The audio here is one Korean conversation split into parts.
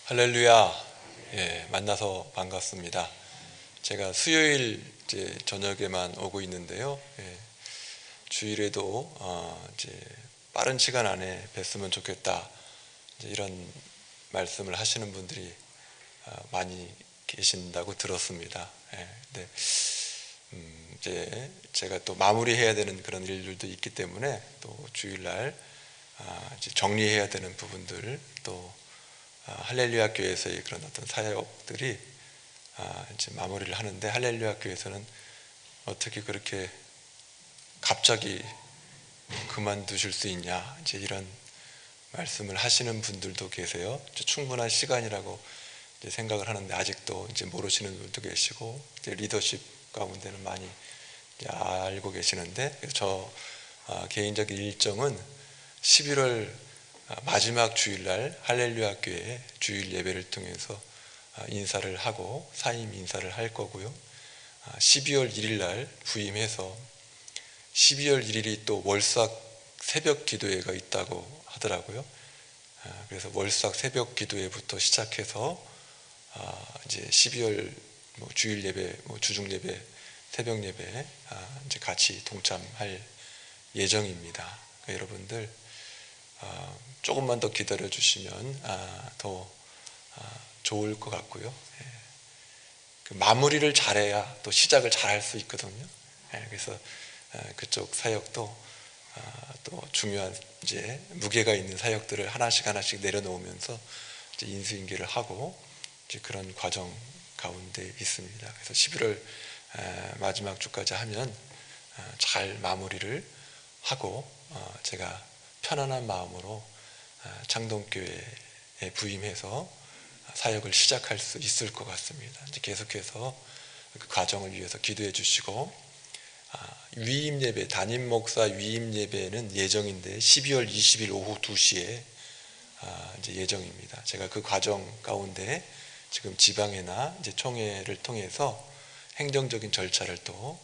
할렐루야. 만나서 반갑습니다. 제가 수요일 이제 저녁에만 오고 있는데요. 주일에도 이제 빠른 시간 안에 뵀으면 좋겠다, 이제 이런 말씀을 하시는 분들이 많이 계신다고 들었습니다. 근데 이제 제가 또 마무리해야 되는 그런 일들도 있기 때문에 또 주일날 이제 정리해야 되는 부분들, 또 할렐루야 교회에서의 그런 어떤 사역들이 이제 마무리를 하는데, 할렐루야 교회에서는 어떻게 그렇게 갑자기 그만두실 수 있냐, 이제 이런 말씀을 하시는 분들도 계세요. 이제 충분한 시간이라고 이제 생각을 하는데 아직도 이제 모르시는 분들도 계시고, 이제 리더십 가운데는 많이 이제 알고 계시는데, 그래서 저 개인적인 일정은 11월 마지막 주일날 할렐루야 교회 주일 예배를 통해서 인사를 하고 사임 인사를 할 거고요. 12월 1일날 부임해서 12월 1일이 또 월삭 새벽 기도회가 있다고 하더라고요. 그래서 월삭 새벽 기도회부터 시작해서 이제 12월 주일 예배, 주중 예배, 새벽 예배 이제 같이 동참할 예정입니다. 그러니까 여러분들 조금만 더 기다려 주시면 더 좋을 것 같고요. 그 마무리를 잘해야 또 시작을 잘할 수 있거든요. 그래서 그쪽 사역도 또 중요한 이제 무게가 있는 사역들을 하나씩 내려놓으면서 이제 인수인계를 하고 이제 그런 과정 가운데 있습니다. 그래서 11월 마지막 주까지 하면 잘 마무리를 하고 제가 편안한 마음으로 창동교회에 부임해서 사역을 시작할 수 있을 것 같습니다. 이제 계속해서 그 과정을 위해서 기도해 주시고, 위임 예배, 담임 목사 위임 예배는 예정인데 12월 20일 오후 2시에 이제 예정입니다. 제가 그 과정 가운데 지금 지방회나 이제 총회를 통해서 행정적인 절차를 또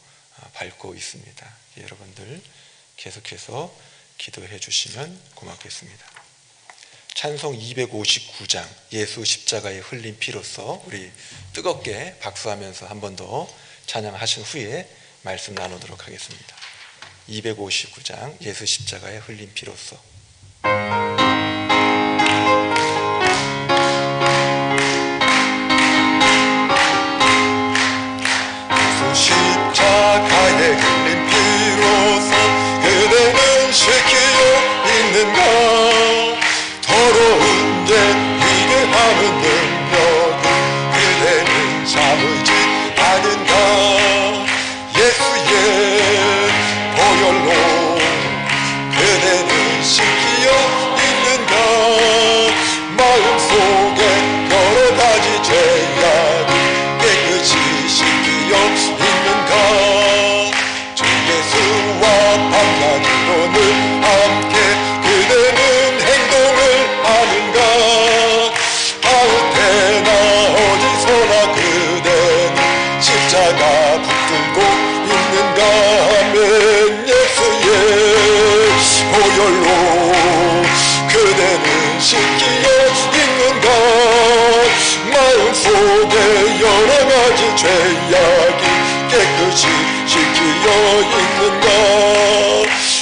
밟고 있습니다. 여러분들 계속해서 기도해 주시면 고맙겠습니다. 찬송 259장 예수 십자가에 흘린 피로써 우리 뜨겁게 박수하면서 한 번 더 찬양하신 후에 말씀 나누도록 하겠습니다. 259장 예수 십자가에 흘린 피로써. 예수 십자가에 흘린 피로써 그대는 지키고 있는가? 더러운 죄 위대하는 능력을 그대는 참으지 않은가? 예수의 보혈로 그대는 씻기어 있는가? 마음속에 여러 가지 죄악이 깨끗이 씻기어 있는가? 주 예수와 밤낮으로 늘 함께 그대는 행동을 하는가? 아무 때나 어디서나 그대는 십자가 붙들고 있는가 하면 예수의 보혈로 그대는 씻기어 있는가? 마음속에 여러 가지 죄악이 깨끗이 씻기어 있는가?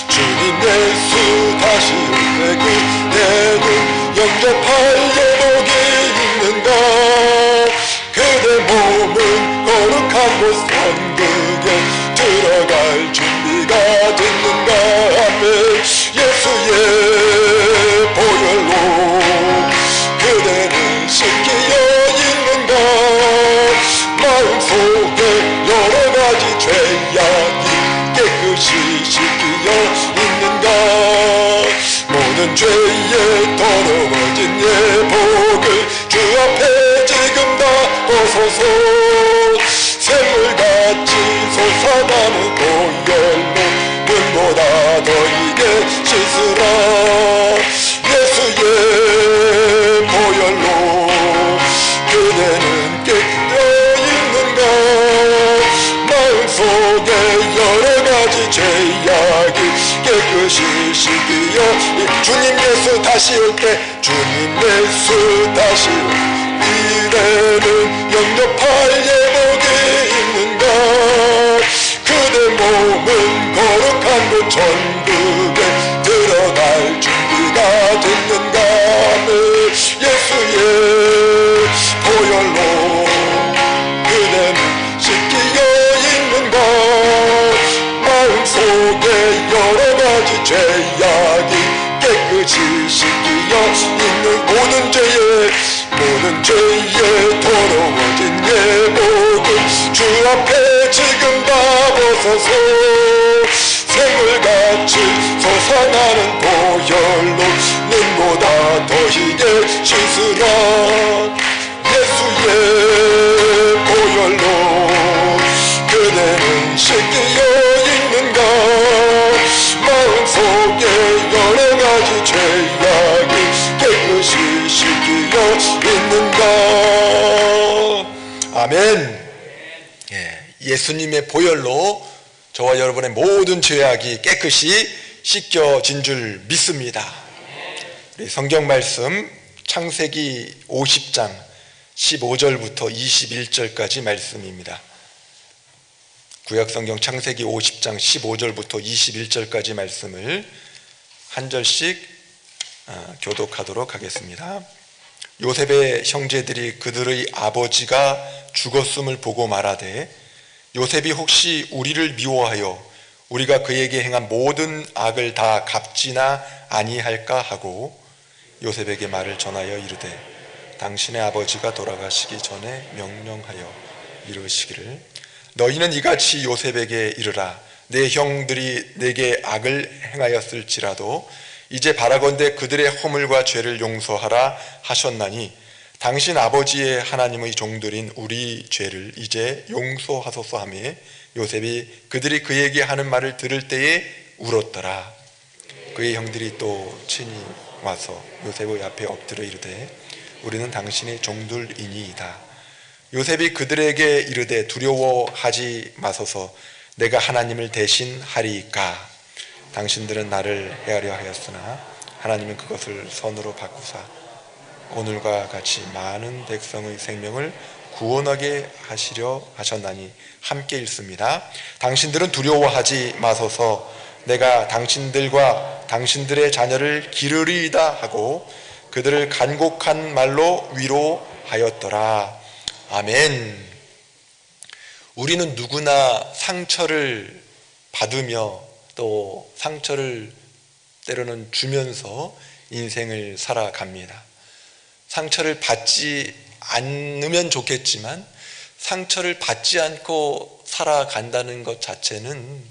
주님 예수 다시 올 때 그대는 영접할 예복이 있는가? 그대 몸은 거룩한 곳 천국에 들어갈 준비가 됐는가 하면 예수의 보혈로 그대는 씻기어 있는가? 마음속에 여러 가지 죄악이 깨끗이 씻기어 있는가? 모든 죄에 더러워진 예복을 주 앞에 지금 다 벗어서 샘물같이 솟아나는 보혈로 눈보다 더 이게 씻으라. 예수의 보혈로 그대는 깨끗해 있는가? 마음속에 여러 가지 죄악이 깨끗이 씻기어 주님 예수 다시 올 때 주님 예수 다시 올 때 이래는 영접할 예복이 있는가. 그대 몸은 거룩한 곳 천국에 들어갈 준비가 됐는가. 예수의 보혈로 그대는 씻기어 있는가. 마음속에 여러가지 죄악이 깨끗이 씻기어 있는 모든 죄에 더러워진 예복을 주 앞에 지금 다 벗어서 생물같이 솟아나는 보혈로 눈보다 더 희게 씻으라. 예수의 보혈로 그대는 씻기어 있는가. 마음속에 여러가지 죄악이 깨끗이 씻기어 있는가. 아멘. 예수님의 보혈로 저와 여러분의 모든 죄악이 깨끗이 씻겨진 줄 믿습니다. 우리 성경 말씀 창세기 50장 15절부터 21절까지 말씀입니다. 구약성경 창세기 50장 15절부터 21절까지 말씀을 한 절씩 교독하도록 하겠습니다. 요셉의 형제들이 그들의 아버지가 죽었음을 보고 말하되 요셉이 혹시 우리를 미워하여 우리가 그에게 행한 모든 악을 다 갚지나 아니할까 하고 요셉에게 말을 전하여 이르되 당신의 아버지가 돌아가시기 전에 명령하여 이르시기를 너희는 이같이 요셉에게 이르라. 내 형들이 내게 악을 행하였을지라도 이제 바라건대 그들의 허물과 죄를 용서하라 하셨나니 당신 아버지의 하나님의 종들인 우리 죄를 이제 용서하소서 하며 요셉이 그들이 그에게 하는 말을 들을 때에 울었더라. 그의 형들이 또 친히 와서 요셉의 앞에 엎드려 이르되 우리는 당신의 종들이니이다. 요셉이 그들에게 이르되 두려워하지 마소서. 내가 하나님을 대신하리이까. 당신들은 나를 해하려 하였으나 하나님은 그것을 선으로 바꾸사 오늘과 같이 많은 백성의 생명을 구원하게 하시려 하셨나니 함께 읽습니다. 당신들은 두려워하지 마소서. 내가 당신들과 당신들의 자녀를 기르리이다 하고 그들을 간곡한 말로 위로하였더라. 아멘. 우리는 누구나 상처를 받으며 또 상처를 때로는 주면서 인생을 살아갑니다. 상처를 받지 않으면 좋겠지만 상처를 받지 않고 살아간다는 것 자체는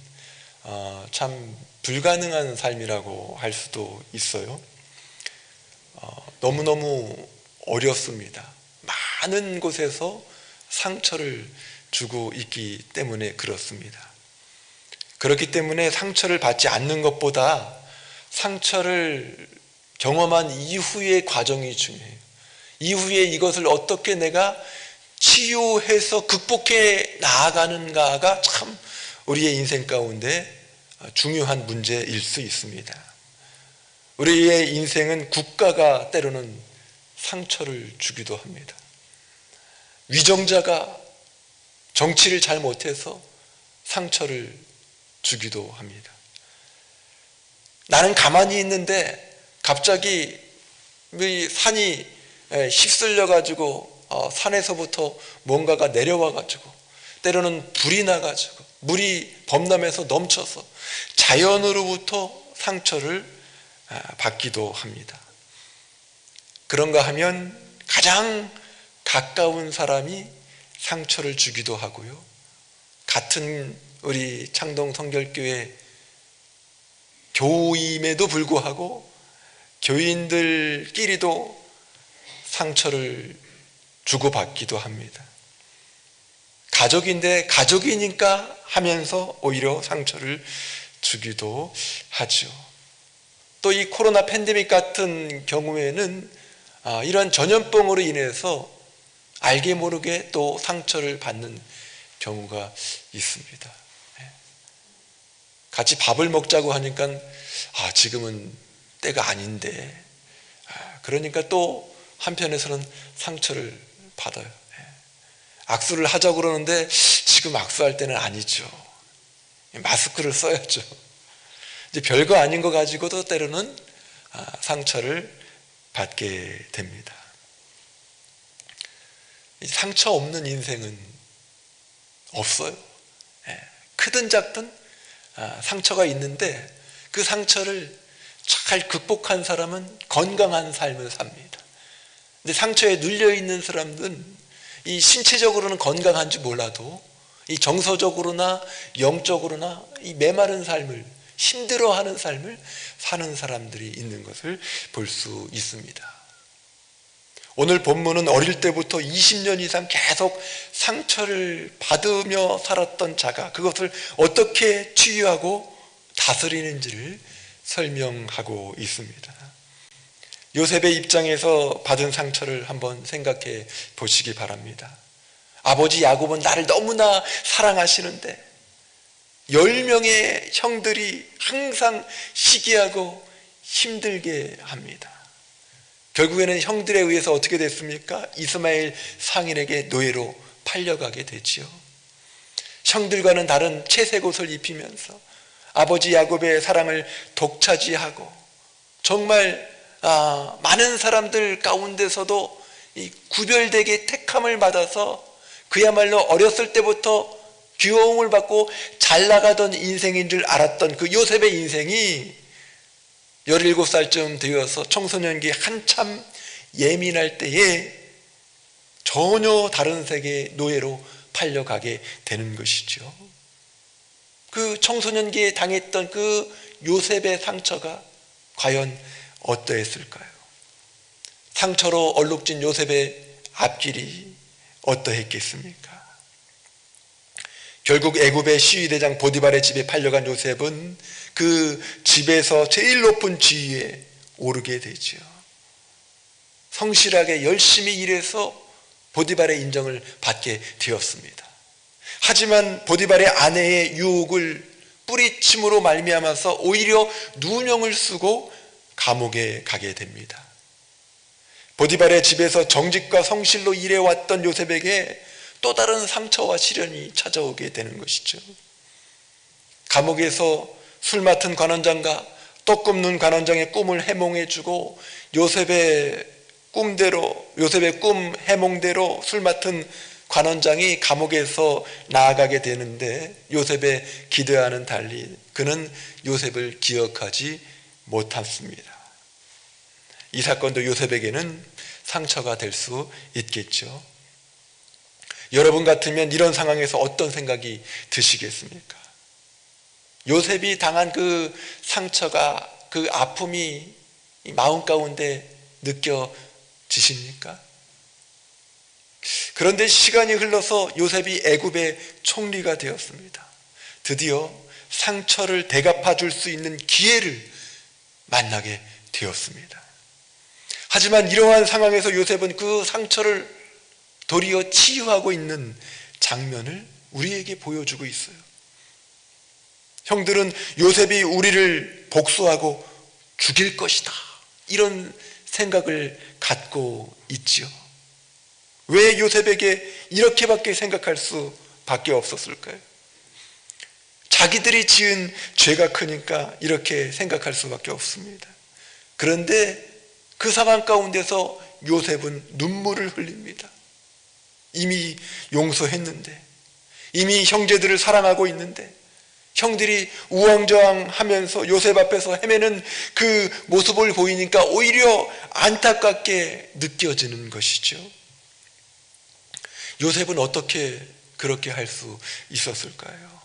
참 불가능한 삶이라고 할 수도 있어요. 너무너무 어렵습니다. 많은 곳에서 상처를 주고 있기 때문에 그렇습니다. 그렇기 때문에 상처를 받지 않는 것보다 상처를 경험한 이후의 과정이 중요해요. 이후에 이것을 어떻게 내가 치유해서 극복해 나아가는가가 참 우리의 인생 가운데 중요한 문제일 수 있습니다. 우리의 인생은 국가가 때로는 상처를 주기도 합니다. 위정자가 정치를 잘 못해서 상처를 주기도 합니다. 나는 가만히 있는데 갑자기 산이 휩쓸려 가지고 산에서부터 뭔가가 내려와 가지고 때로는 불이 나 가지고 물이 범람해서 넘쳐서 자연으로부터 상처를 받기도 합니다. 그런가 하면 가장 가까운 사람이 상처를 주기도 하고요. 같은 우리 창동 성결교회 교우임에도 불구하고 교인들끼리도 상처를 주고받기도 합니다. 가족인데 가족이니까 하면서 오히려 상처를 주기도 하죠. 또 이 코로나 팬데믹 같은 경우에는 이런 전염병으로 인해서 알게 모르게 또 상처를 받는 경우가 있습니다. 같이 밥을 먹자고 하니까 지금은 때가 아닌데 그러니까 또 한편에서는 상처를 받아요. 악수를 하자고 그러는데 지금 악수할 때는 아니죠. 마스크를 써야죠. 이제 별거 아닌 거 가지고도 때로는 상처를 받게 됩니다. 상처 없는 인생은 없어요. 크든 작든 상처가 있는데 그 상처를 잘 극복한 사람은 건강한 삶을 삽니다. 근데 상처에 눌려있는 사람들은 이 신체적으로는 건강한지 몰라도 이 정서적으로나 영적으로나 이 메마른 삶을, 힘들어하는 삶을 사는 사람들이 있는 것을 볼 수 있습니다. 오늘 본문은 어릴 때부터 20년 이상 계속 상처를 받으며 살았던 자가 그것을 어떻게 치유하고 다스리는지를 설명하고 있습니다. 요셉의 입장에서 받은 상처를 한번 생각해 보시기 바랍니다. 아버지 야곱은 나를 너무나 사랑하시는데 10명의 형들이 항상 시기하고 힘들게 합니다. 결국에는 형들에 의해서 어떻게 됐습니까? 이스마엘 상인에게 노예로 팔려가게 되지요. 형들과는 다른 채색 옷을 입히면서 아버지 야곱의 사랑을 독차지하고 정말 많은 사람들 가운데서도 이 구별되게 택함을 받아서 그야말로 어렸을 때부터 귀여움을 받고 잘 나가던 인생인 줄 알았던 그 요셉의 인생이 17살쯤 되어서 청소년기 한참 예민할 때에 전혀 다른 세계의 노예로 팔려가게 되는 것이죠. 그 청소년기에 당했던 그 요셉의 상처가 과연 어떠했을까요? 상처로 얼룩진 요셉의 앞길이 어떠했겠습니까? 결국 애굽의 시위대장 보디발의 집에 팔려간 요셉은 그 집에서 제일 높은 지위에 오르게 되죠. 성실하게 열심히 일해서 보디발의 인정을 받게 되었습니다. 하지만 보디발의 아내의 유혹을 뿌리침으로 말미암아서 오히려 누명을 쓰고 감옥에 가게 됩니다. 보디발의 집에서 정직과 성실로 일해왔던 요셉에게 또 다른 상처와 시련이 찾아오게 되는 것이죠. 감옥에서 술 맡은 관원장과 떡 굽는 관원장의 꿈을 해몽해주고 요셉의 꿈 해몽대로 술 맡은 관원장이 감옥에서 나아가게 되는데 요셉의 기대와는 달리 그는 요셉을 기억하지 못했습니다. 이 사건도 요셉에게는 상처가 될 수 있겠죠. 여러분 같으면 이런 상황에서 어떤 생각이 드시겠습니까? 요셉이 당한 그 상처가, 그 아픔이 마음 가운데 느껴지십니까? 그런데 시간이 흘러서 요셉이 애굽의 총리가 되었습니다. 드디어 상처를 대갚아 줄 수 있는 기회를 만나게 되었습니다. 하지만 이러한 상황에서 요셉은 그 상처를 도리어 치유하고 있는 장면을 우리에게 보여주고 있어요. 형들은 요셉이 우리를 복수하고 죽일 것이다, 이런 생각을 갖고 있지요. 왜 요셉에게 이렇게밖에 생각할 수밖에 없었을까요? 자기들이 지은 죄가 크니까 이렇게 생각할 수밖에 없습니다. 그런데 그 상황 가운데서 요셉은 눈물을 흘립니다. 이미 용서했는데, 이미 형제들을 사랑하고 있는데 형들이 우왕좌왕하면서 요셉 앞에서 헤매는 그 모습을 보이니까 오히려 안타깝게 느껴지는 것이죠. 요셉은 어떻게 그렇게 할 수 있었을까요?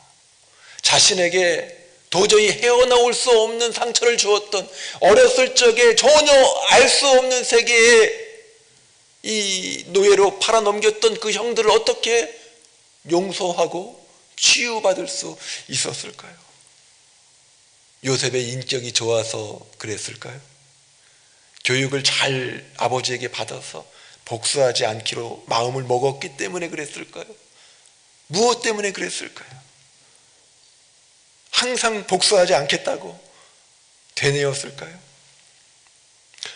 자신에게 도저히 헤어나올 수 없는 상처를 주었던, 어렸을 적에 전혀 알 수 없는 세계에 이 노예로 팔아넘겼던 그 형들을 어떻게 용서하고 치유받을 수 있었을까요? 요셉의 인격이 좋아서 그랬을까요? 교육을 잘 아버지에게 받아서 복수하지 않기로 마음을 먹었기 때문에 그랬을까요? 무엇 때문에 그랬을까요? 항상 복수하지 않겠다고 되뇌었을까요?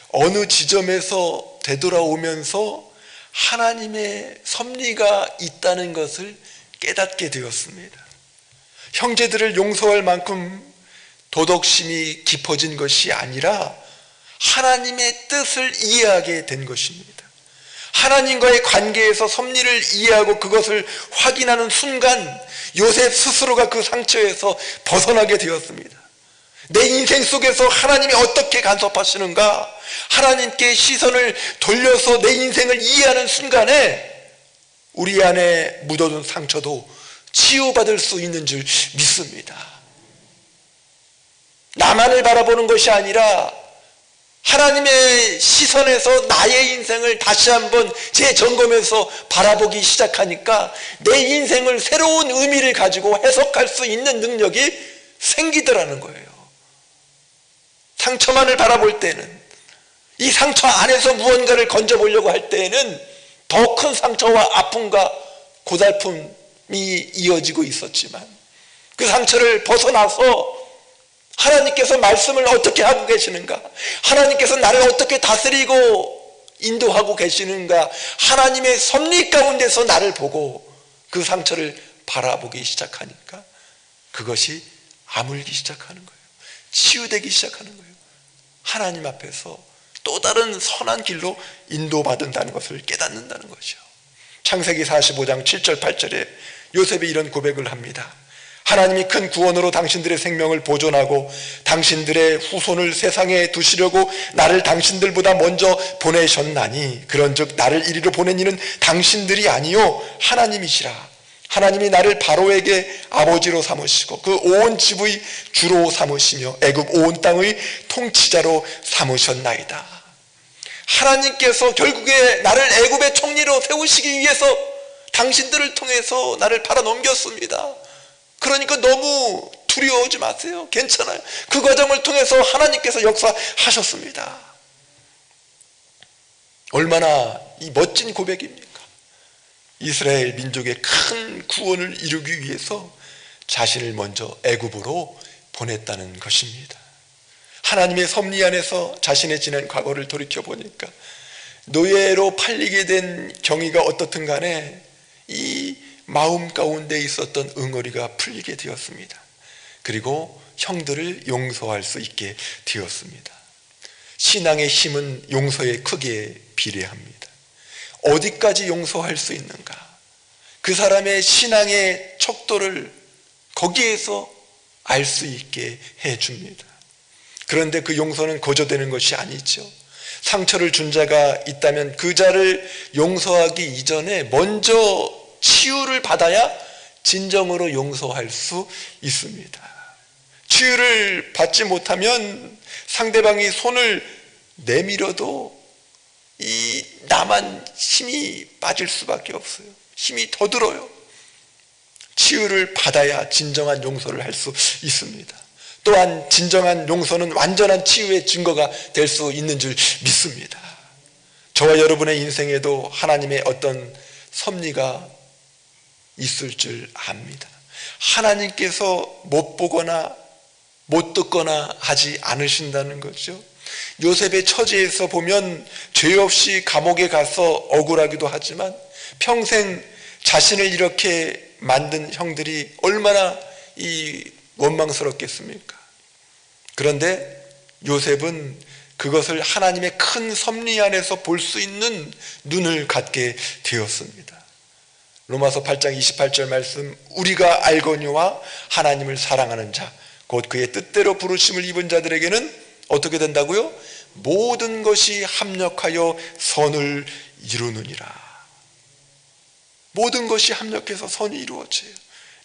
어느 지점에서 되돌아오면서 하나님의 섭리가 있다는 것을 깨닫게 되었습니다. 형제들을 용서할 만큼 도덕심이 깊어진 것이 아니라 하나님의 뜻을 이해하게 된 것입니다. 하나님과의 관계에서 섭리를 이해하고 그것을 확인하는 순간 요셉 스스로가 그 상처에서 벗어나게 되었습니다. 내 인생 속에서 하나님이 어떻게 간섭하시는가, 하나님께 시선을 돌려서 내 인생을 이해하는 순간에 우리 안에 묻어둔 상처도 치유받을 수 있는 줄 믿습니다. 나만을 바라보는 것이 아니라 하나님의 시선에서 나의 인생을 다시 한번 재점검해서 바라보기 시작하니까 내 인생을 새로운 의미를 가지고 해석할 수 있는 능력이 생기더라는 거예요. 상처만을 바라볼 때는, 이 상처 안에서 무언가를 건져보려고 할 때에는 더 큰 상처와 아픔과 고달픔이 이어지고 있었지만 그 상처를 벗어나서 하나님께서 말씀을 어떻게 하고 계시는가, 하나님께서 나를 어떻게 다스리고 인도하고 계시는가, 하나님의 섭리 가운데서 나를 보고 그 상처를 바라보기 시작하니까 그것이 아물기 시작하는 거예요. 치유되기 시작하는 거예요. 하나님 앞에서 또 다른 선한 길로 인도받는다는 것을 깨닫는다는 것이죠. 창세기 45장 7절 8절에 요셉이 이런 고백을 합니다. 하나님이 큰 구원으로 당신들의 생명을 보존하고 당신들의 후손을 세상에 두시려고 나를 당신들보다 먼저 보내셨나니, 그런즉 나를 이리로 보낸 이는 당신들이 아니요 하나님이시라. 하나님이 나를 바로에게 아버지로 삼으시고 그 온 집의 주로 삼으시며 애굽 온 땅의 통치자로 삼으셨나이다. 하나님께서 결국에 나를 애굽의 총리로 세우시기 위해서 당신들을 통해서 나를 팔아넘겼습니다. 그러니까 너무 두려워하지 마세요. 괜찮아요. 그 과정을 통해서 하나님께서 역사하셨습니다. 얼마나 이 멋진 고백입니까? 이스라엘 민족의 큰 구원을 이루기 위해서 자신을 먼저 애굽으로 보냈다는 것입니다. 하나님의 섭리 안에서 자신의 지난 과거를 돌이켜보니까 노예로 팔리게 된 경위가 어떻든 간에 이 마음 가운데 있었던 응어리가 풀리게 되었습니다. 그리고 형들을 용서할 수 있게 되었습니다. 신앙의 힘은 용서의 크기에 비례합니다. 어디까지 용서할 수 있는가? 그 사람의 신앙의 척도를 거기에서 알 수 있게 해줍니다. 그런데 그 용서는 거저되는 것이 아니죠. 상처를 준 자가 있다면 그 자를 용서하기 이전에 먼저 치유를 받아야 진정으로 용서할 수 있습니다. 치유를 받지 못하면 상대방이 손을 내밀어도 나만 힘이 빠질 수밖에 없어요. 힘이 더 들어요. 치유를 받아야 진정한 용서를 할 수 있습니다. 또한 진정한 용서는 완전한 치유의 증거가 될 수 있는 줄 믿습니다. 저와 여러분의 인생에도 하나님의 어떤 섭리가 있을 줄 압니다. 하나님께서 못 보거나 못 듣거나 하지 않으신다는 거죠. 요셉의 처지에서 보면 죄 없이 감옥에 가서 억울하기도 하지만 평생 자신을 이렇게 만든 형들이 얼마나 원망스럽겠습니까? 그런데 요셉은 그것을 하나님의 큰 섭리 안에서 볼 수 있는 눈을 갖게 되었습니다. 로마서 8장 28절 말씀, 우리가 알거니와 하나님을 사랑하는 자 곧 그의 뜻대로 부르심을 입은 자들에게는 어떻게 된다고요? 모든 것이 합력하여 선을 이루느니라. 모든 것이 합력해서 선이 이루어져요.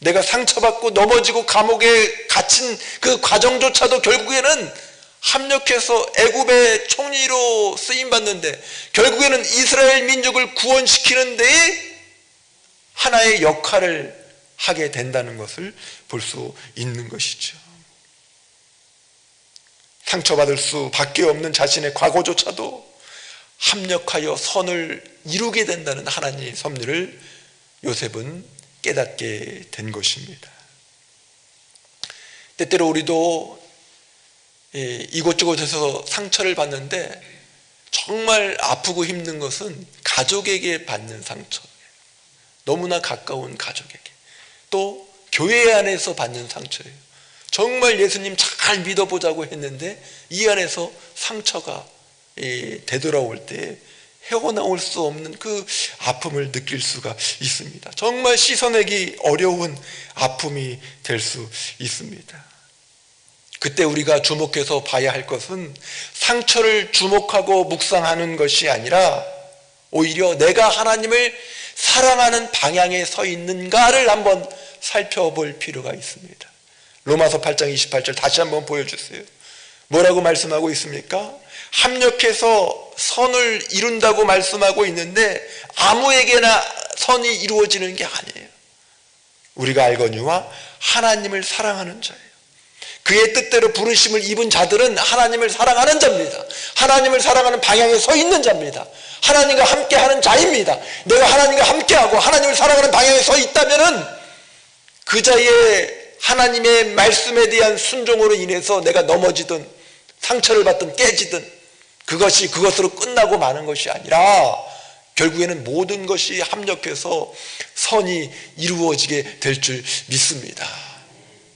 내가 상처받고 넘어지고 감옥에 갇힌 그 과정조차도 결국에는 합력해서 애굽의 총리로 쓰임받는데, 결국에는 이스라엘 민족을 구원시키는 데에 하나의 역할을 하게 된다는 것을 볼 수 있는 것이죠. 상처받을 수밖에 없는 자신의 과거조차도 합력하여 선을 이루게 된다는 하나님의 섭리를 요셉은 깨닫게 된 것입니다. 때때로 우리도 이곳저곳에서 상처를 받는데 정말 아프고 힘든 것은 가족에게 받는 상처, 너무나 가까운 가족에게, 또 교회 안에서 받는 상처예요. 정말 예수님 잘 믿어보자고 했는데 이 안에서 상처가 되돌아올 때 헤어나올 수 없는 그 아픔을 느낄 수가 있습니다. 정말 씻어내기 어려운 아픔이 될 수 있습니다. 그때 우리가 주목해서 봐야 할 것은 상처를 주목하고 묵상하는 것이 아니라 오히려 내가 하나님을 사랑하는 방향에 서 있는가를 한번 살펴볼 필요가 있습니다. 로마서 8장 28절 다시 한번 보여주세요. 뭐라고 말씀하고 있습니까? 합력해서 선을 이룬다고 말씀하고 있는데 아무에게나 선이 이루어지는 게 아니에요. 우리가 알거니와 하나님을 사랑하는 자예요. 그의 뜻대로 부르심을 입은 자들은 하나님을 사랑하는 자입니다. 하나님을 사랑하는 방향에 서 있는 자입니다. 하나님과 함께하는 자입니다. 내가 하나님과 함께하고 하나님을 사랑하는 방향에 서 있다면은 그 자의 하나님의 말씀에 대한 순종으로 인해서 내가 넘어지든 상처를 받든 깨지든 그것이 그것으로 끝나고 마는 것이 아니라 결국에는 모든 것이 합력해서 선이 이루어지게 될 줄 믿습니다.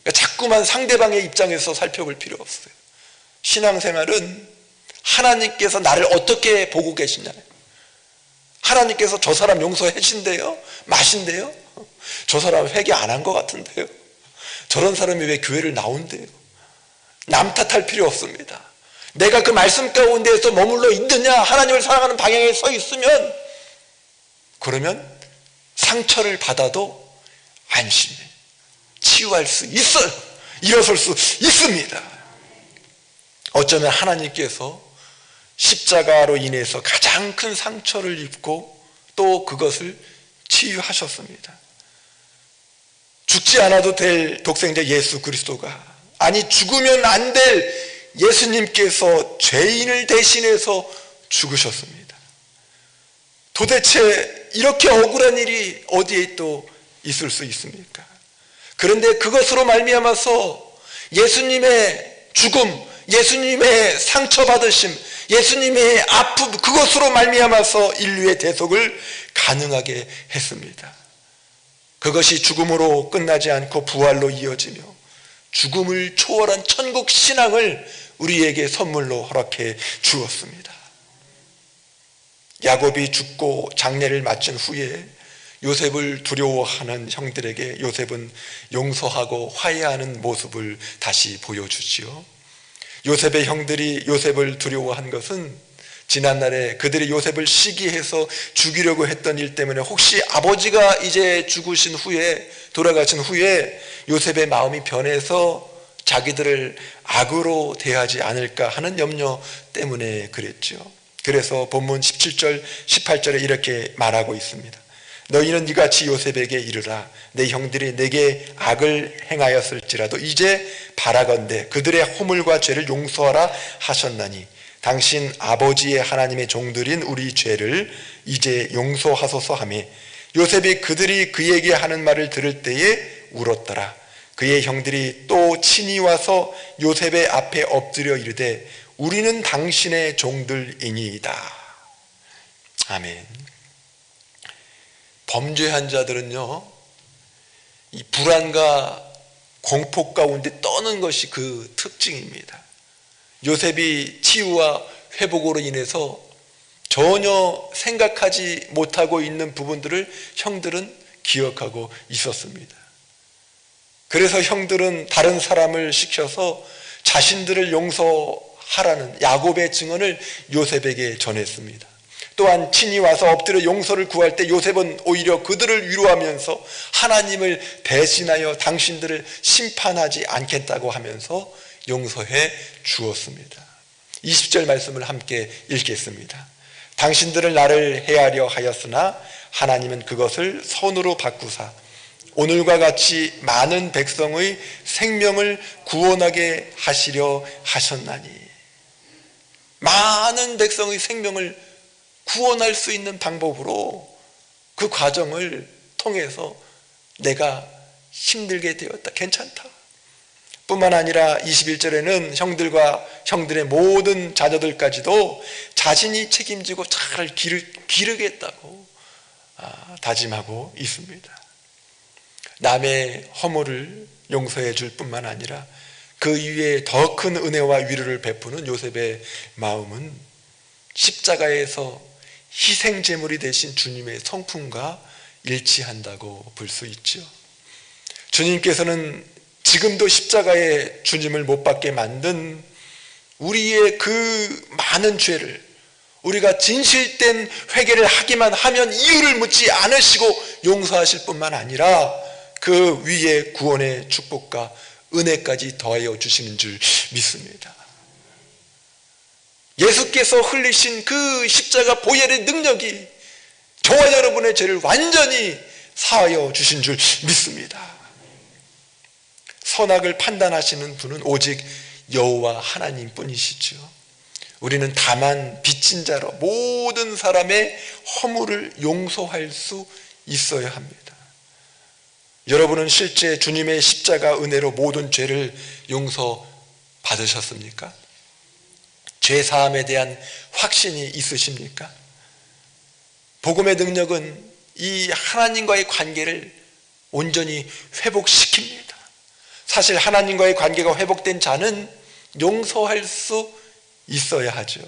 그러니까 자꾸만 상대방의 입장에서 살펴볼 필요 없어요. 신앙생활은 하나님께서 나를 어떻게 보고 계시냐, 하나님께서 저 사람 용서해 주신대요? 마신대요? 저 사람 회개 안 한 것 같은데요? 저런 사람이 왜 교회를 나온대요? 남 탓할 필요 없습니다. 내가 그 말씀 가운데에서 머물러 있느냐, 하나님을 사랑하는 방향에 서 있으면, 그러면 상처를 받아도 안심해 치유할 수 있어요. 일어설 수 있습니다. 어쩌면 하나님께서 십자가로 인해서 가장 큰 상처를 입고 또 그것을 치유하셨습니다. 죽지 않아도 될 독생자 예수 그리스도가, 아니 죽으면 안 될 예수님께서 죄인을 대신해서 죽으셨습니다. 도대체 이렇게 억울한 일이 어디에 또 있을 수 있습니까? 그런데 그것으로 말미암아서 예수님의 죽음, 예수님의 상처받으심, 예수님의 아픔, 그것으로 말미암아서 인류의 대속을 가능하게 했습니다. 그것이 죽음으로 끝나지 않고 부활로 이어지며 죽음을 초월한 천국 신앙을 우리에게 선물로 허락해 주었습니다. 야곱이 죽고 장례를 마친 후에 요셉을 두려워하는 형들에게 요셉은 용서하고 화해하는 모습을 다시 보여주지요. 요셉의 형들이 요셉을 두려워한 것은 지난날에 그들이 요셉을 시기해서 죽이려고 했던 일 때문에 혹시 아버지가 이제 죽으신 후에, 돌아가신 후에 요셉의 마음이 변해서 자기들을 악으로 대하지 않을까 하는 염려 때문에 그랬죠. 그래서 본문 17절 18절에 이렇게 말하고 있습니다. 너희는 이같이 요셉에게 이르라. 내 형들이 내게 악을 행하였을지라도 이제 바라건대 그들의 허물과 죄를 용서하라 하셨나니 당신 아버지의 하나님의 종들인 우리 죄를 이제 용서하소서 하며, 요셉이 그들이 그에게 하는 말을 들을 때에 울었더라. 그의 형들이 또 친히 와서 요셉의 앞에 엎드려 이르되 우리는 당신의 종들이니이다. 아멘. 범죄한 자들은요, 이 불안과 공포 가운데 떠는 것이 그 특징입니다. 요셉이 치유와 회복으로 인해서 전혀 생각하지 못하고 있는 부분들을 형들은 기억하고 있었습니다. 그래서 형들은 다른 사람을 시켜서 자신들을 용서하라는 야곱의 증언을 요셉에게 전했습니다. 또한 친히 와서 엎드려 용서를 구할 때 요셉은 오히려 그들을 위로하면서 하나님을 대신하여 당신들을 심판하지 않겠다고 하면서 용서해 주었습니다. 20절 말씀을 함께 읽겠습니다. 당신들을 나를 해하려 하였으나 하나님은 그것을 선으로 바꾸사 오늘과 같이 많은 백성의 생명을 구원하게 하시려 하셨나니, 많은 백성의 생명을 구원할 수 있는 방법으로 그 과정을 통해서 내가 힘들게 되었다, 괜찮다, 뿐만 아니라 21절에는 형들과 형들의 모든 자녀들까지도 자신이 책임지고 잘 기르겠다고 다짐하고 있습니다. 남의 허물을 용서해 줄 뿐만 아니라 그 위에 더 큰 은혜와 위로를 베푸는 요셉의 마음은 십자가에서 희생제물이 되신 주님의 성품과 일치한다고 볼 수 있죠. 주님께서는 지금도 십자가에 주님을 못 박게 만든 우리의 그 많은 죄를 우리가 진실된 회개를 하기만 하면 이유를 묻지 않으시고 용서하실 뿐만 아니라 그 위에 구원의 축복과 은혜까지 더하여 주시는 줄 믿습니다. 예수께서 흘리신 그 십자가 보혈의 능력이 저와 여러분의 죄를 완전히 사하여 주신 줄 믿습니다. 선악을 판단하시는 분은 오직 여호와 하나님 뿐이시죠. 우리는 다만 빚진 자로 모든 사람의 허물을 용서할 수 있어야 합니다. 여러분은 실제 주님의 십자가 은혜로 모든 죄를 용서받으셨습니까? 죄사함에 대한 확신이 있으십니까? 복음의 능력은 이 하나님과의 관계를 온전히 회복시킵니다. 사실 하나님과의 관계가 회복된 자는 용서할 수 있어야 하죠.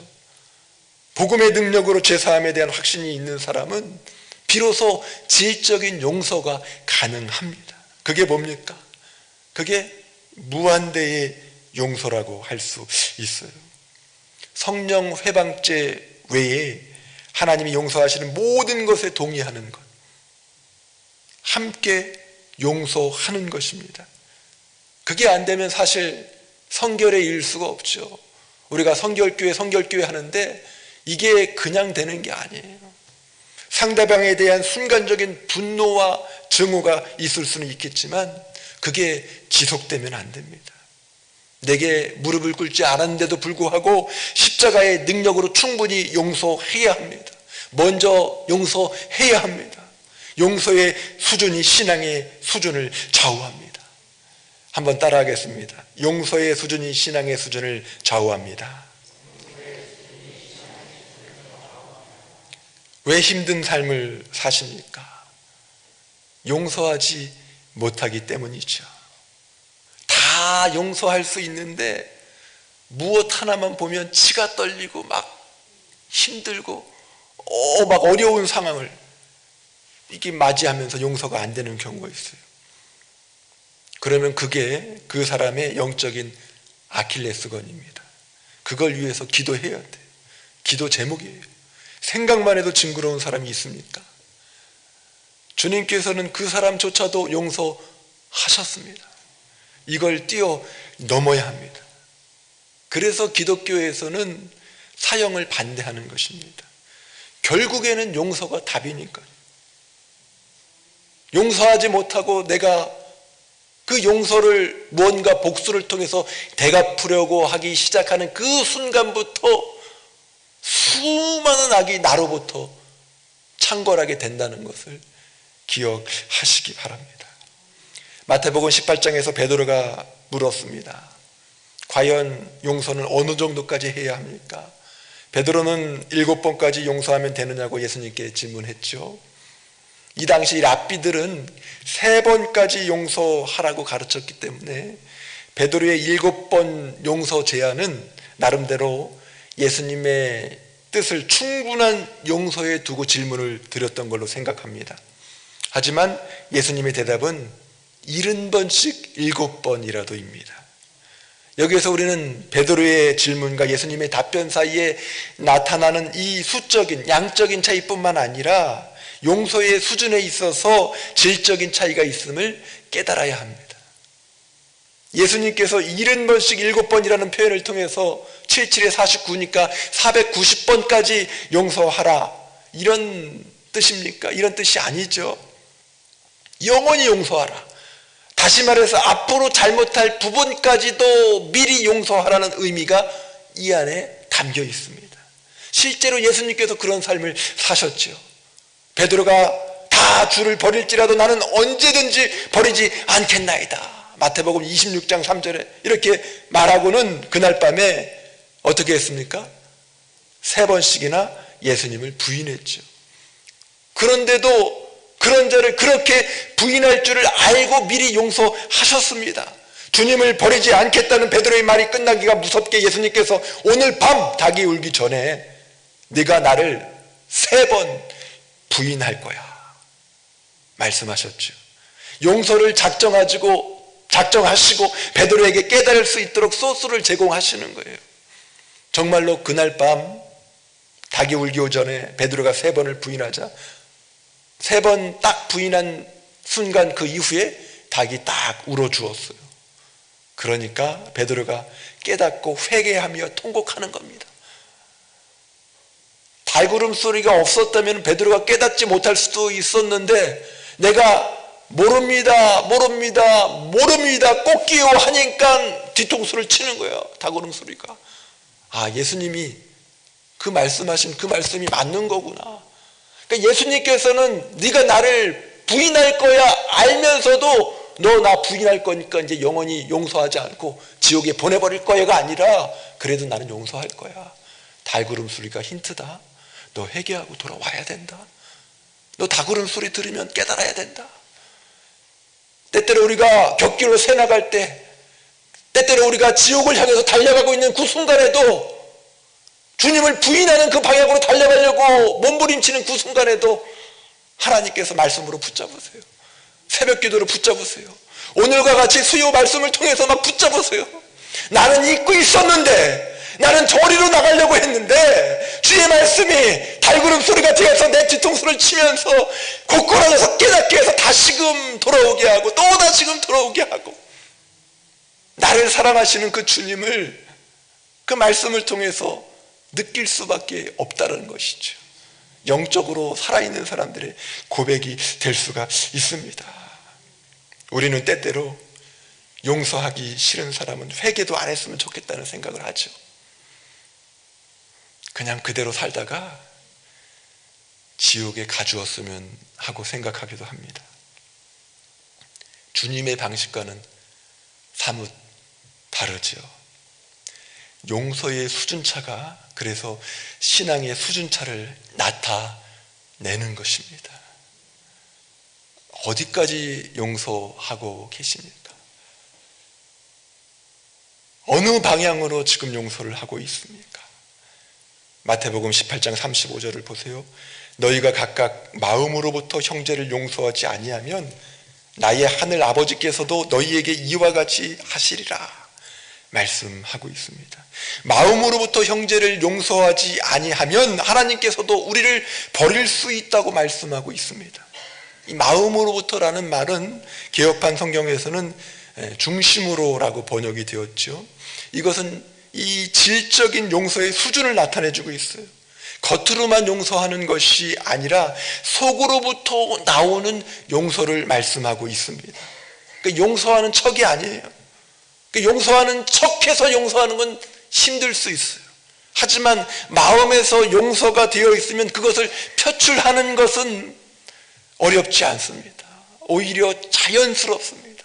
복음의 능력으로 죄사함에 대한 확신이 있는 사람은 비로소 질적인 용서가 가능합니다. 그게 뭡니까? 그게 무한대의 용서라고 할 수 있어요. 성령 회방죄 외에 하나님이 용서하시는 모든 것에 동의하는 것, 함께 용서하는 것입니다. 그게 안 되면 사실 성결에 이를 수가 없죠. 우리가 성결교회 하는데 이게 그냥 되는 게 아니에요. 상대방에 대한 순간적인 분노와 증오가 있을 수는 있겠지만 그게 지속되면 안 됩니다. 내게 무릎을 꿇지 않았는데도 불구하고 십자가의 능력으로 충분히 용서해야 합니다. 먼저 용서해야 합니다. 용서의 수준이 신앙의 수준을 좌우합니다. 한번 따라하겠습니다. 용서의 수준이 신앙의 수준을 좌우합니다. 왜 힘든 삶을 사십니까? 용서하지 못하기 때문이죠. 다 용서할 수 있는데 무엇 하나만 보면 치가 떨리고 막 힘들고 막 어려운 상황을 이게 맞이하면서 용서가 안 되는 경우가 있어요. 그러면 그게 그 사람의 영적인 아킬레스건입니다. 그걸 위해서 기도해야 돼요. 기도 제목이에요. 생각만 해도 징그러운 사람이 있습니까? 주님께서는 그 사람조차도 용서하셨습니다. 이걸 뛰어넘어야 합니다. 그래서 기독교에서는 사형을 반대하는 것입니다. 결국에는 용서가 답이니까요. 용서하지 못하고 내가 그 용서를 무언가 복수를 통해서 되갚으려고 하기 시작하는 그 순간부터 수많은 악이 나로부터 창궐하게 된다는 것을 기억하시기 바랍니다. 마태복음 18장에서 베드로가 물었습니다. 과연 용서는 어느 정도까지 해야 합니까? 베드로는 7번까지 용서하면 되느냐고 예수님께 질문했죠. 이 당시 랍비들은 3번까지 용서하라고 가르쳤기 때문에 베드로의 7번 용서 제안은 나름대로 예수님의 뜻을 충분한 용서에 두고 질문을 드렸던 걸로 생각합니다. 하지만 예수님의 대답은 70번씩 7번이라도입니다. 여기에서 우리는 베드로의 질문과 예수님의 답변 사이에 나타나는 이 수적인 양적인 차이뿐만 아니라 용서의 수준에 있어서 질적인 차이가 있음을 깨달아야 합니다. 예수님께서 70번씩 7번이라는 표현을 통해서 77에 49니까 490번까지 용서하라 이런 뜻입니까? 이런 뜻이 아니죠. 영원히 용서하라. 다시 말해서 앞으로 잘못할 부분까지도 미리 용서하라는 의미가 이 안에 담겨 있습니다. 실제로 예수님께서 그런 삶을 사셨죠. 베드로가 다 주를 버릴지라도 나는 언제든지 버리지 않겠나이다 마태복음 26장 3절에 이렇게 말하고는 그날 밤에 어떻게 했습니까? 3번씩이나 예수님을 부인했죠. 그런데도 그런 자를 그렇게 부인할 줄을 알고 미리 용서하셨습니다. 주님을 버리지 않겠다는 베드로의 말이 끝나기가 무섭게 예수님께서 오늘 밤 닭이 울기 전에 네가 나를 3번 부인할 거야 말씀하셨죠. 용서를 작정하시고 베드로에게 깨달을 수 있도록 소스를 제공하시는 거예요. 정말로 그날 밤 닭이 울기 전에 베드로가 3번을 부인하자 3번 딱 부인한 순간 그 이후에 닭이 딱 울어주었어요. 그러니까 베드로가 깨닫고 회개하며 통곡하는 겁니다. 닭울음 소리가 없었다면 베드로가 깨닫지 못할 수도 있었는데 내가 모릅니다 꼭기요 하니까 뒤통수를 치는 거예요. 닭울음 소리가. 아, 예수님이 그 말씀하신 그 말씀이 맞는 거구나. 그러니까 예수님께서는 네가 나를 부인할 거야 알면서도 너 나 부인할 거니까 이제 영원히 용서하지 않고 지옥에 보내버릴 거야가 아니라 그래도 나는 용서할 거야. 닭울음 소리가 힌트다. 너 회개하고 돌아와야 된다. 너 닭울음 소리 들으면 깨달아야 된다. 때때로 우리가 곁길로 새 나갈 때, 때때로 우리가 지옥을 향해서 달려가고 있는 그 순간에도 주님을 부인하는 그 방향으로 달려가려고 몸부림치는 그 순간에도 하나님께서 말씀으로 붙잡으세요. 새벽 기도로 붙잡으세요. 오늘과 같이 수요 말씀을 통해서 막 붙잡으세요. 나는 잊고 있었는데, 나는 저리로 나가려고 했는데 주의 말씀이 달구름 소리가 되어서 내 뒤통수를 치면서 곧걸어져서 깨닫게 해서 다시금 돌아오게 하고 또 다시금 돌아오게 하고, 나를 사랑하시는 그 주님을 그 말씀을 통해서 느낄 수밖에 없다는 것이죠. 영적으로 살아있는 사람들의 고백이 될 수가 있습니다. 우리는 때때로 용서하기 싫은 사람은 회개도 안 했으면 좋겠다는 생각을 하죠. 그냥 그대로 살다가 지옥에 가주었으면 하고 생각하기도 합니다. 주님의 방식과는 사뭇 다르죠. 용서의 수준차가 그래서 신앙의 수준차를 나타내는 것입니다. 어디까지 용서하고 계십니까? 어느 방향으로 지금 용서를 하고 있습니까? 마태복음 18장 35절을 보세요. 너희가 각각 마음으로부터 형제를 용서하지 아니하면 나의 하늘 아버지께서도 너희에게 이와 같이 하시리라 말씀하고 있습니다. 마음으로부터 형제를 용서하지 아니하면 하나님께서도 우리를 버릴 수 있다고 말씀하고 있습니다. 이 마음으로부터라는 말은 개역판 성경에서는 중심으로라고 번역이 되었죠. 이것은 이 질적인 용서의 수준을 나타내주고 있어요. 겉으로만 용서하는 것이 아니라 속으로부터 나오는 용서를 말씀하고 있습니다. 그러니까 용서하는 척이 아니에요. 그러니까 용서하는 척해서 용서하는 건 힘들 수 있어요. 하지만 마음에서 용서가 되어 있으면 그것을 표출하는 것은 어렵지 않습니다. 오히려 자연스럽습니다.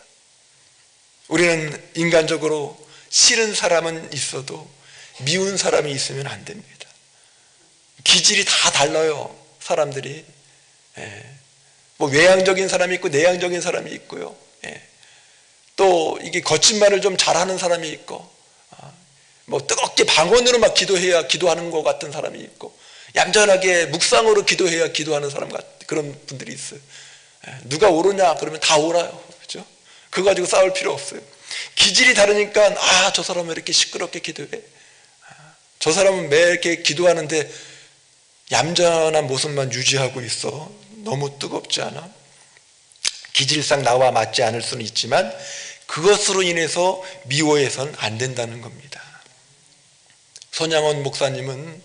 우리는 인간적으로 싫은 사람은 있어도 미운 사람이 있으면 안 됩니다. 기질이 다 달라요. 사람들이. 뭐 외향적인 사람이 있고 내향적인 사람이 있고요. 또 이게 거짓말을 좀 잘하는 사람이 있고, 뭐 뜨겁게 방언으로 막 기도해야 기도하는 것 같은 사람이 있고, 얌전하게 묵상으로 기도해야 기도하는 사람 같은 그런 분들이 있어요. 누가 옳으냐 그러면 다 옳아요. 그렇죠? 그거 가지고 싸울 필요 없어요. 기질이 다르니까 저 사람은 왜 이렇게 시끄럽게 기도해? 저 사람은 매 이렇게 기도하는데 얌전한 모습만 유지하고 있어. 너무 뜨겁지 않아? 기질상 나와 맞지 않을 수는 있지만 그것으로 인해서 미워해서는 안 된다는 겁니다. 손양원 목사님은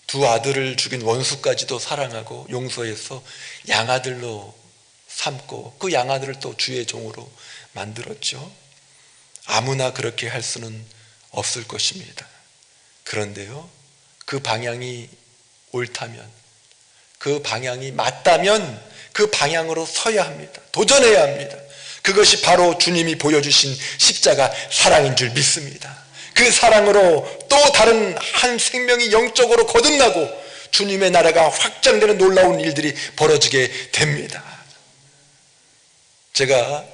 두 아들을 죽인 원수까지도 사랑하고 용서해서 양아들로 삼고 그 양아들을 또 주의 종으로 만들었죠. 아무나 그렇게 할 수는 없을 것입니다. 그런데요, 그 방향이 옳다면, 그 방향이 맞다면 그 방향으로 서야 합니다. 도전해야 합니다. 그것이 바로 주님이 보여주신 십자가 사랑인 줄 믿습니다. 그 사랑으로 또 다른 한 생명이 영적으로 거듭나고 주님의 나라가 확장되는 놀라운 일들이 벌어지게 됩니다. 제가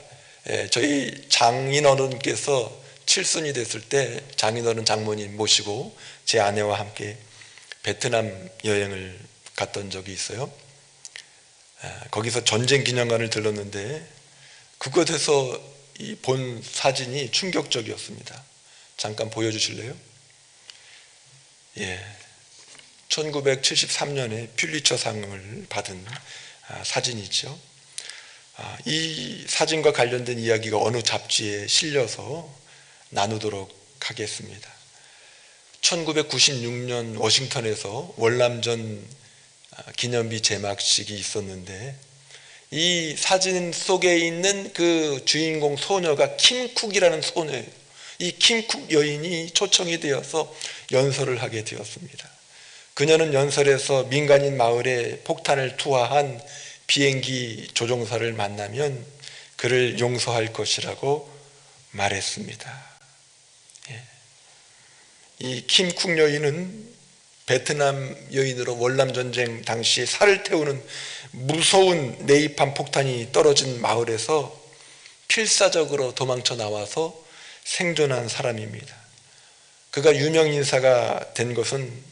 저희 장인어른께서 칠순이 됐을 때 장인어른 장모님 모시고 제 아내와 함께 베트남 여행을 갔던 적이 있어요. 거기서 전쟁기념관을 들렀는데 그곳에서 본 사진이 충격적이었습니다. 잠깐 보여주실래요? 1973년에 퓰리처상을 받은 사진이죠. 이 사진과 관련된 이야기가 어느 잡지에 실려서 나누도록 하겠습니다. 1996년 워싱턴에서 월남전 기념비 제막식이 있었는데 이 사진 속에 있는 그 주인공 소녀가 킴쿡이라는 소녀예요. 이 킴쿡 여인이 초청이 되어서 연설을 하게 되었습니다. 그녀는 연설에서 민간인 마을에 폭탄을 투하한 비행기 조종사를 만나면 그를 용서할 것이라고 말했습니다. 이 킴쿡 여인은 베트남 여인으로 월남전쟁 당시 살을 태우는 무서운 네이팜 폭탄이 떨어진 마을에서 필사적으로 도망쳐 나와서 생존한 사람입니다. 그가 유명 인사가 된 것은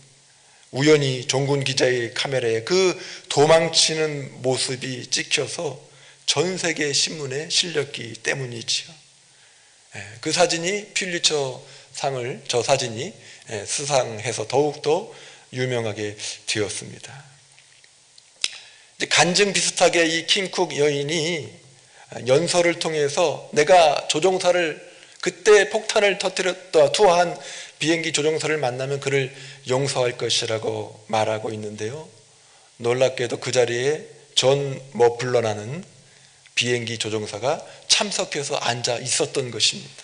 우연히 종군 기자의 카메라에 그 도망치는 모습이 찍혀서 전 세계 신문에 실렸기 때문이지요. 그 사진이 퓰리처 상을 저 사진이 수상해서 더욱더 유명하게 되었습니다. 간증 비슷하게 이 킴쿡 여인이 연설을 통해서 내가 조종사를 그때 폭탄을 터뜨렸다 투하한 비행기 조종사를 만나면 그를 용서할 것이라고 말하고 있는데요. 놀랍게도 그 자리에 존 머플러라는 비행기 조종사가 참석해서 앉아 있었던 것입니다.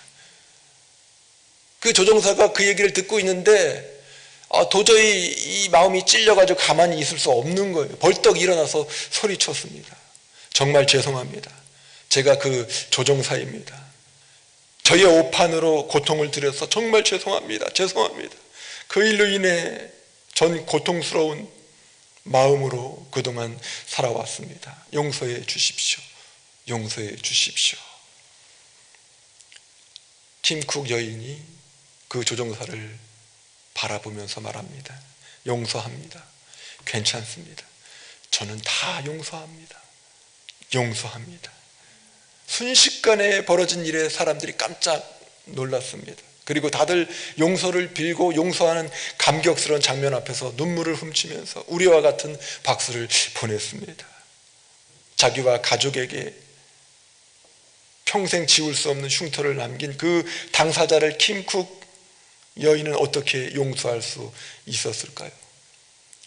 그 조종사가 그 얘기를 듣고 있는데 도저히 이 마음이 찔려가지고 가만히 있을 수 없는 거예요. 벌떡 일어나서 소리쳤습니다. 정말 죄송합니다. 제가 그 조종사입니다. 저의 오판으로 고통을 드려서 정말 죄송합니다. 죄송합니다. 그 일로 인해 전 고통스러운 마음으로 그동안 살아왔습니다. 용서해 주십시오. 용서해 주십시오. 킴쿡 여인이 그 조종사를 바라보면서 말합니다. 용서합니다. 괜찮습니다. 저는 다 용서합니다. 용서합니다. 순식간에 벌어진 일에 사람들이 깜짝 놀랐습니다. 그리고 다들 용서를 빌고 용서하는 감격스러운 장면 앞에서 눈물을 훔치면서 우리와 같은 박수를 보냈습니다. 자기와 가족에게 평생 지울 수 없는 흉터를 남긴 그 당사자를 킴쿡 여인은 어떻게 용서할 수 있었을까요?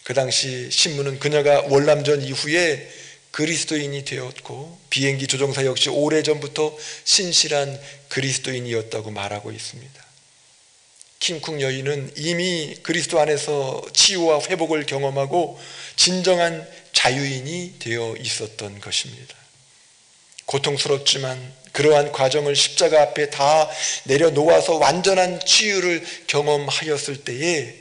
그 당시 신문은 그녀가 월남전 이후에 그리스도인이 되었고 비행기 조종사 역시 오래전부터 신실한 그리스도인이었다고 말하고 있습니다. 킴쿡 여인은 이미 그리스도 안에서 치유와 회복을 경험하고 진정한 자유인이 되어 있었던 것입니다. 고통스럽지만 그러한 과정을 십자가 앞에 다 내려놓아서 완전한 치유를 경험하였을 때에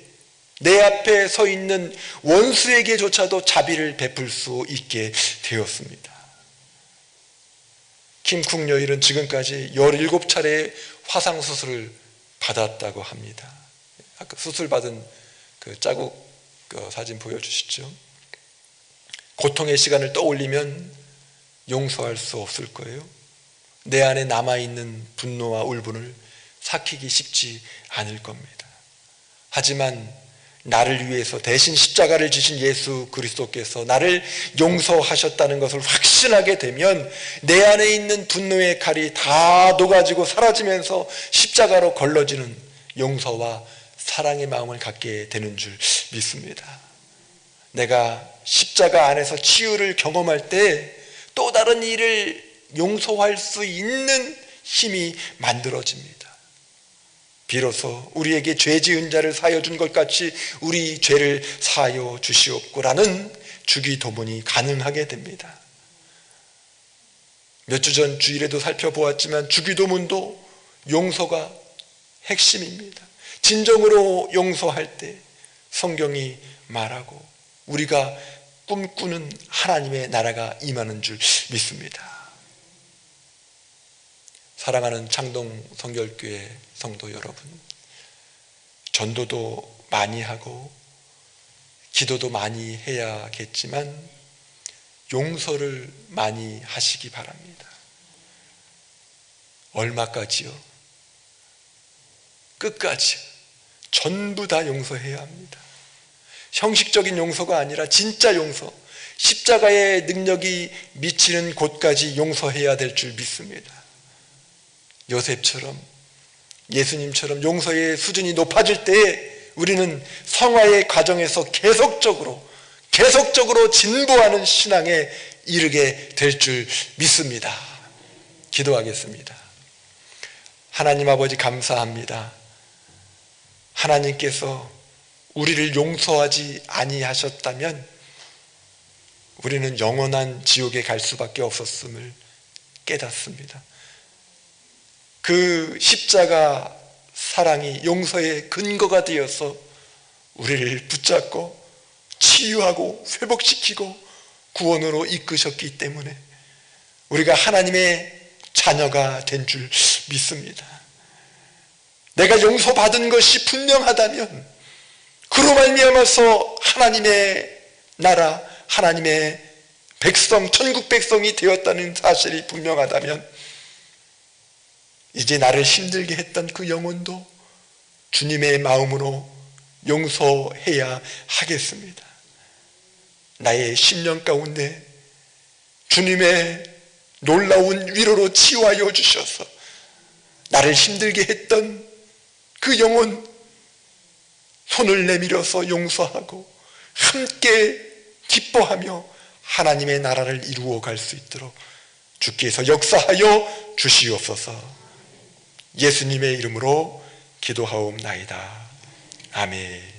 내 앞에 서 있는 원수에게조차도 자비를 베풀 수 있게 되었습니다. 킴쿡 여인은 지금까지 17차례의 화상수술을 받았다고 합니다. 아까 수술받은 그 자국 사진 보여주시죠. 고통의 시간을 떠올리면 용서할 수 없을 거예요. 내 안에 남아있는 분노와 울분을 삭히기 쉽지 않을 겁니다. 하지만 나를 위해서 대신 십자가를 지신 예수 그리스도께서 나를 용서하셨다는 것을 확신하게 되면 내 안에 있는 분노의 칼이 다 녹아지고 사라지면서 십자가로 걸러지는 용서와 사랑의 마음을 갖게 되는 줄 믿습니다. 내가 십자가 안에서 치유를 경험할 때 또 다른 일을 용서할 수 있는 힘이 만들어집니다. 비로소 우리에게 죄 지은 자를 사하여 준 것 같이 우리 죄를 사하여 주시옵고라는 주기도문이 가능하게 됩니다. 몇 주 전 주일에도 살펴보았지만 주기도문도 용서가 핵심입니다. 진정으로 용서할 때 성경이 말하고 우리가 꿈꾸는 하나님의 나라가 임하는 줄 믿습니다. 사랑하는 창동 성결교회 성도 여러분, 전도도 많이 하고 기도도 많이 해야겠지만 용서를 많이 하시기 바랍니다. 얼마까지요? 끝까지 전부 다 용서해야 합니다. 형식적인 용서가 아니라 진짜 용서, 십자가의 능력이 미치는 곳까지 용서해야 될 줄 믿습니다. 요셉처럼, 예수님처럼 용서의 수준이 높아질 때에 우리는 성화의 과정에서 계속적으로 진보하는 신앙에 이르게 될 줄 믿습니다. 기도하겠습니다. 하나님 아버지, 감사합니다. 하나님께서 우리를 용서하지 아니하셨다면 우리는 영원한 지옥에 갈 수밖에 없었음을 깨닫습니다. 그 십자가 사랑이 용서의 근거가 되어서 우리를 붙잡고 치유하고 회복시키고 구원으로 이끄셨기 때문에 우리가 하나님의 자녀가 된 줄 믿습니다. 내가 용서받은 것이 분명하다면 그로 말미암아서 하나님의 나라, 하나님의 백성, 천국 백성이 되었다는 사실이 분명하다면 이제 나를 힘들게 했던 그 영혼도 주님의 마음으로 용서해야 하겠습니다. 나의 심령 가운데 주님의 놀라운 위로로 치유하여 주셔서 나를 힘들게 했던 그 영혼 손을 내밀어서 용서하고 함께 기뻐하며 하나님의 나라를 이루어 갈 수 있도록 주께서 역사하여 주시옵소서. 예수님의 이름으로 기도하옵나이다. 아멘.